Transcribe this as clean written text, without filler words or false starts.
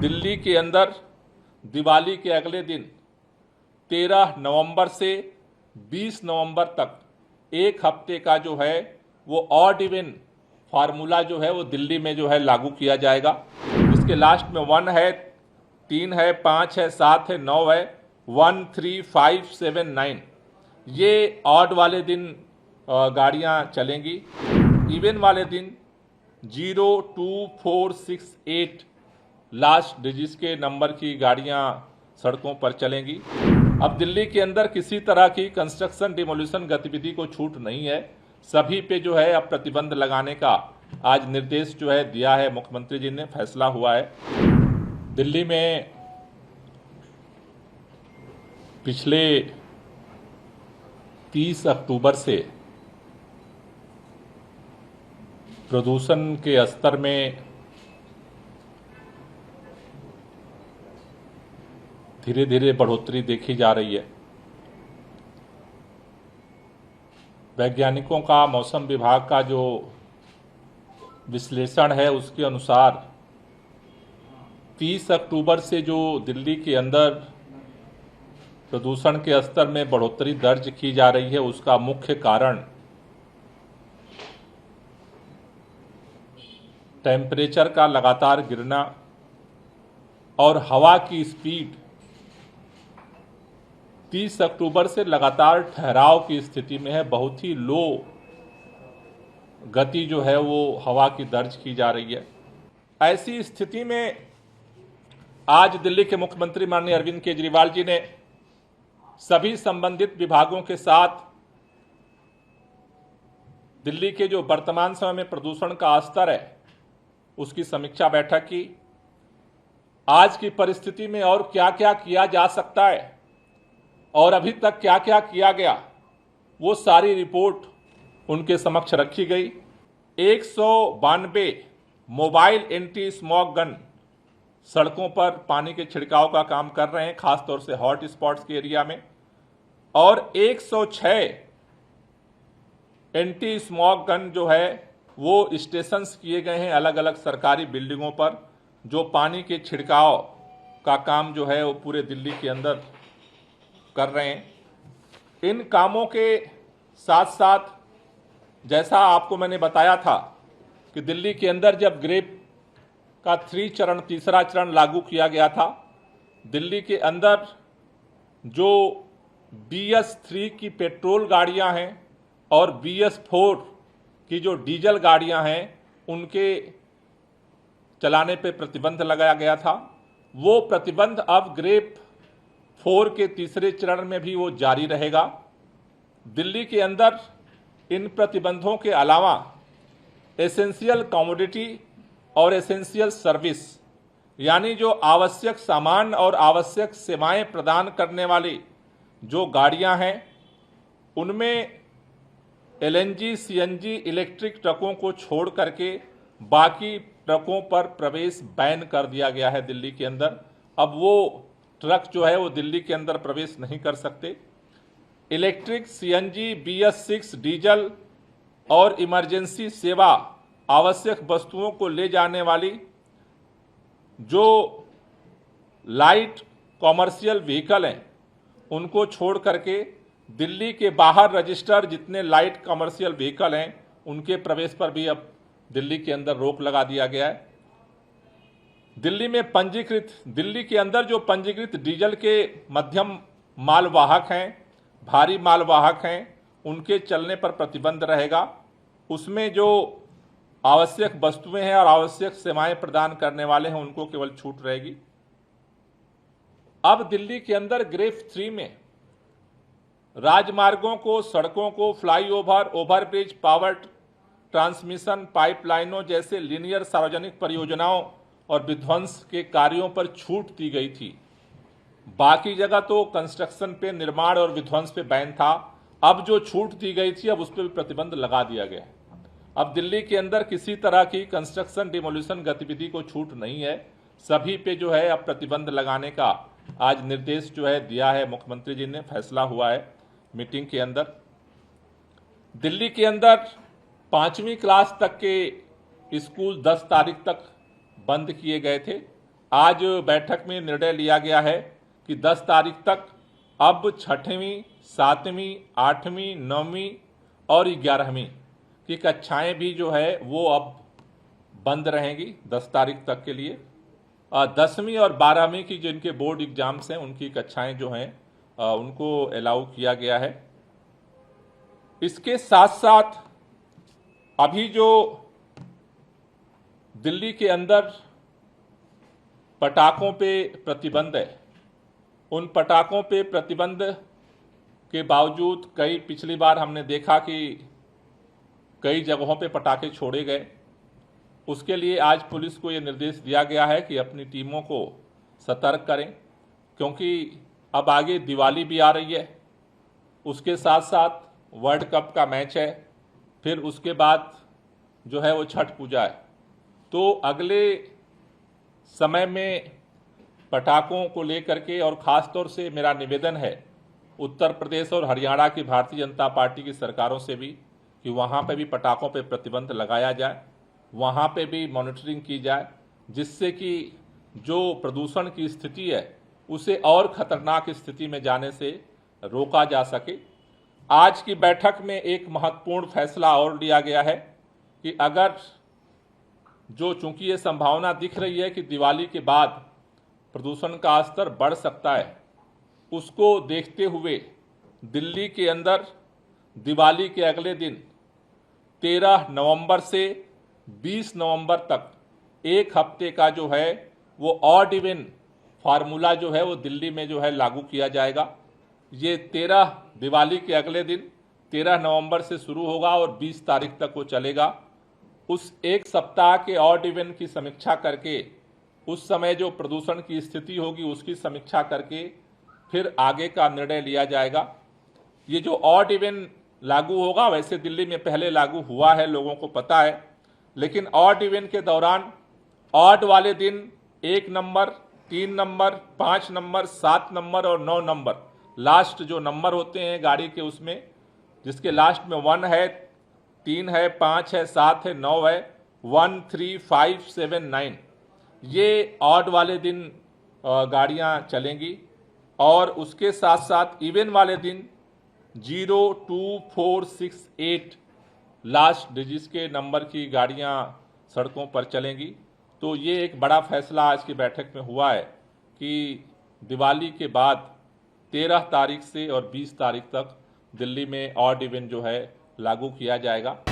दिल्ली के अंदर दिवाली के अगले दिन 13 नवंबर से 20 नवंबर तक एक हफ्ते का जो है वो ऑड इवन फार्मूला जो है वो दिल्ली में जो है लागू किया जाएगा। इसके लास्ट में 1 है, 3 है, 5 है, 7 है, 9 है, 1, 3, 5, 7, 9 ये ऑड वाले दिन गाड़ियां चलेंगी। इवन वाले दिन 0, 2, 4, 6, 8 लास्ट डिजिट्स के नंबर की गाड़ियां सड़कों पर चलेंगी। अब दिल्ली के अंदर किसी तरह की कंस्ट्रक्शन डिमोलिशन गतिविधि को छूट नहीं है। सभी पे जो है अब प्रतिबंध लगाने का आज निर्देश जो है दिया है मुख्यमंत्री जी ने, फैसला हुआ है। दिल्ली में पिछले 30 अक्टूबर से प्रदूषण के स्तर में धीरे धीरे बढ़ोतरी देखी जा रही है। वैज्ञानिकों का, मौसम विभाग का जो विश्लेषण है उसके अनुसार 30 अक्टूबर से जो दिल्ली के अंदर प्रदूषण के स्तर में बढ़ोतरी दर्ज की जा रही है उसका मुख्य कारण टेम्परेचर का लगातार गिरना और हवा की स्पीड 30 अक्टूबर से लगातार ठहराव की स्थिति में है। बहुत ही लो गति जो है वो हवा की दर्ज की जा रही है। ऐसी स्थिति में आज दिल्ली के मुख्यमंत्री माननीय अरविंद केजरीवाल जी ने सभी संबंधित विभागों के साथ दिल्ली के जो वर्तमान समय में प्रदूषण का स्तर है उसकी समीक्षा बैठक की। आज की परिस्थिति में और क्या क्या किया जा सकता है और अभी तक क्या क्या किया गया वो सारी रिपोर्ट उनके समक्ष रखी गई। 192 मोबाइल एंटी स्मॉग गन सड़कों पर पानी के छिड़काव का काम कर रहे हैं, खासतौर से हॉट स्पॉट्स के एरिया में, और 106 एंटी स्मॉग गन जो है वो स्टेशंस किए गए हैं अलग अलग सरकारी बिल्डिंगों पर, जो पानी के छिड़काव का काम जो है वो पूरे दिल्ली के अंदर कर रहे हैं। इन कामों के साथ साथ जैसा आपको मैंने बताया था कि दिल्ली के अंदर जब ग्रेप का तीसरा चरण लागू किया गया था, दिल्ली के अंदर जो BS3 की पेट्रोल गाड़ियां हैं और BS4 की जो डीजल गाड़ियां हैं उनके चलाने पे प्रतिबंध लगाया गया था। वो प्रतिबंध अब ग्रेप 4 के तीसरे चरण में भी वो जारी रहेगा। दिल्ली के अंदर इन प्रतिबंधों के अलावा एसेंशियल कमोडिटी और एसेंशियल सर्विस यानी जो आवश्यक सामान और आवश्यक सेवाएं प्रदान करने वाली जो गाड़ियां हैं उनमें LNG, CNG इलेक्ट्रिक ट्रकों को छोड़ करके बाकी ट्रकों पर प्रवेश बैन कर दिया गया है दिल्ली के अंदर। अब वो ट्रक जो है वो दिल्ली के अंदर प्रवेश नहीं कर सकते। इलेक्ट्रिक, CNG, BS6 डीजल और इमरजेंसी सेवा आवश्यक वस्तुओं को ले जाने वाली जो लाइट कॉमर्शियल व्हीकल हैं उनको छोड़ करके दिल्ली के बाहर रजिस्टर्ड जितने लाइट कॉमर्शियल व्हीकल हैं उनके प्रवेश पर भी अब दिल्ली के अंदर रोक लगा दिया गया है। दिल्ली के अंदर जो पंजीकृत डीजल के मध्यम मालवाहक हैं, भारी मालवाहक हैं, उनके चलने पर प्रतिबंध रहेगा। उसमें जो आवश्यक वस्तुएं हैं और आवश्यक सेवाएं प्रदान करने वाले हैं उनको केवल छूट रहेगी। अब दिल्ली के अंदर ग्रेप 3 में राजमार्गों को, सड़कों को, फ्लाईओवर, ओवरब्रिज, पावर ट्रांसमिशन पाइपलाइनों जैसे लीनियर सार्वजनिक परियोजनाओं और विध्वंस के कार्यों पर छूट दी गई थी। बाकी जगह तो कंस्ट्रक्शन पे, निर्माण और विध्वंस पे बैन था। अब जो छूट दी गई थी अब उस पर भी प्रतिबंध लगा दिया गया है। अब दिल्ली के अंदर किसी तरह की कंस्ट्रक्शन डिमोलिशन गतिविधि को छूट नहीं है। सभी पे जो है अब प्रतिबंध लगाने का आज निर्देश जो है दिया है मुख्यमंत्री जी ने, फैसला हुआ है मीटिंग के अंदर। दिल्ली के अंदर 5वीं क्लास तक के स्कूल 10 तारीख तक बंद किए गए थे आज बैठक में निर्णय लिया गया है कि 10 तारीख तक अब 6वीं, 7वीं, 8वीं, 9वीं और 11वीं की कक्षाएं भी जो है वो अब बंद रहेंगी 10 तारीख तक के लिए। 10वीं और 12वीं की जिनके बोर्ड एग्जाम्स हैं उनकी कक्षाएं जो हैं उनको अलाउ किया गया है। इसके साथ साथ अभी जो दिल्ली के अंदर पटाखों पे प्रतिबंध है, उन पटाखों पे प्रतिबंध के बावजूद पिछली बार हमने देखा कि कई जगहों पे पटाखे छोड़े गए। उसके लिए आज पुलिस को ये निर्देश दिया गया है कि अपनी टीमों को सतर्क करें, क्योंकि अब आगे दिवाली भी आ रही है, उसके साथ साथ वर्ल्ड कप का मैच है, फिर उसके बाद जो है वो छठ पूजा है। तो अगले समय में पटाखों को लेकर के और ख़ास तौर से मेरा निवेदन है उत्तर प्रदेश और हरियाणा की भारतीय जनता पार्टी की सरकारों से भी कि वहाँ पे भी पटाखों पे प्रतिबंध लगाया जाए, वहाँ पे भी मॉनिटरिंग की जाए, जिससे कि जो प्रदूषण की स्थिति है उसे और खतरनाक स्थिति में जाने से रोका जा सके। आज की बैठक में एक महत्वपूर्ण फैसला और लिया गया है कि अगर चूंकि ये संभावना दिख रही है कि दिवाली के बाद प्रदूषण का स्तर बढ़ सकता है, उसको देखते हुए दिल्ली के अंदर दिवाली के अगले दिन 13 नवंबर से 20 नवंबर तक एक हफ्ते का जो है वो ऑड इवन फार्मूला जो है वो दिल्ली में जो है लागू किया जाएगा। ये 13 दिवाली के अगले दिन 13 नवंबर से शुरू होगा और 20 तारीख तक वो चलेगा। उस एक सप्ताह के ऑड इवन की समीक्षा करके उस समय जो प्रदूषण की स्थिति होगी उसकी समीक्षा करके फिर आगे का निर्णय लिया जाएगा। ये जो ऑड इवन लागू होगा वैसे दिल्ली में पहले लागू हुआ है, लोगों को पता है, लेकिन ऑड इवन के दौरान ऑड वाले दिन 1 नंबर, 3 नंबर, 5 नंबर, 7 नंबर और 9 नंबर, लास्ट जो नंबर होते हैं गाड़ी के उसमें जिसके लास्ट में 1 है, 3 है, 5 है, 7 है, 9 है, 1, 3, 5, 7, 9, ये ऑड वाले दिन गाड़ियां चलेंगी। और उसके साथ साथ इवन वाले दिन 0, 2, 4, 6, 8 लास्ट डिजिट्स के नंबर की गाड़ियां सड़कों पर चलेंगी। तो ये एक बड़ा फैसला आज की बैठक में हुआ है कि दिवाली के बाद 13 तारीख से और 20 तारीख तक दिल्ली में ऑड इवन जो है लागू किया जाएगा।